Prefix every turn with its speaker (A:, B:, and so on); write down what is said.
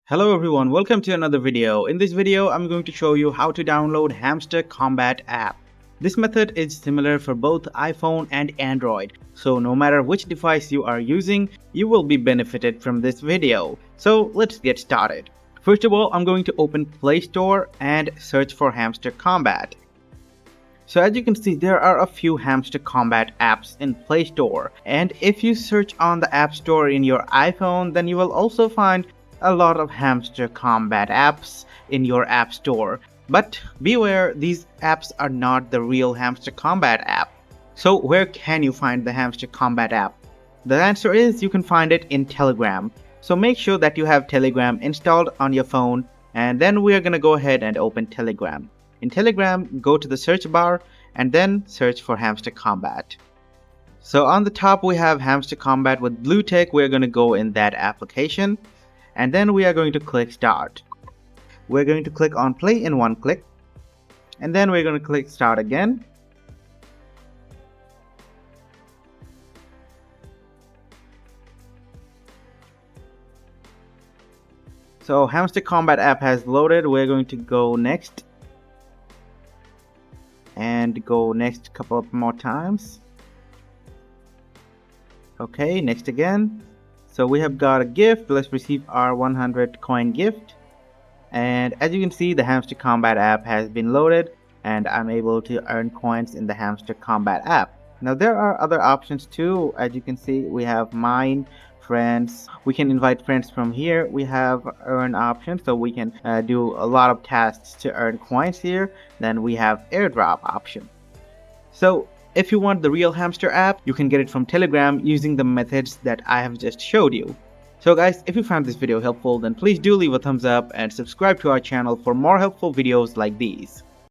A: Hello everyone, welcome to another video. In this video, I'm going to show you how to download Hamster Kombat app. This method is similar for both iPhone and Android, so no matter which device you are using, you will be benefited from this video. So let's get started. First of all, I'm going to open Play Store and search for Hamster Kombat. So as you can see, there are a few Hamster Kombat apps in Play Store, and if you search on the App Store in your iPhone, then you will also find a lot of Hamster Kombat apps in your App Store. But beware, these apps are not the real Hamster Kombat app. So where can you find the Hamster Kombat app? The answer is you can find it in Telegram. So make sure that you have Telegram installed on your phone, and then we are going to go ahead and open Telegram. In Telegram, go to the search bar and then search for Hamster Kombat. So on the top we have Hamster Kombat with blue tick. We're going to go in that application. And then we are going to click start. We're going to click on play in one click. And then we're going to click start again. So Hamster Kombat app has loaded. We're going to go next. And go next a couple of more times. Okay, next again. So we have got a gift. Let's receive our 100 coin gift. And as you can see, the Hamster Kombat app has been loaded and I'm able to earn coins in the Hamster Kombat app. Now there are other options too. As you can see, we have mine, friends. We can invite friends from here. We have earn options, so we can do a lot of tasks to earn coins here. Then we have airdrop option. So if you want the real Hamster app, you can get it from Telegram using the methods that I have just showed you. So guys, if you found this video helpful, then please do leave a thumbs up and subscribe to our channel for more helpful videos like these.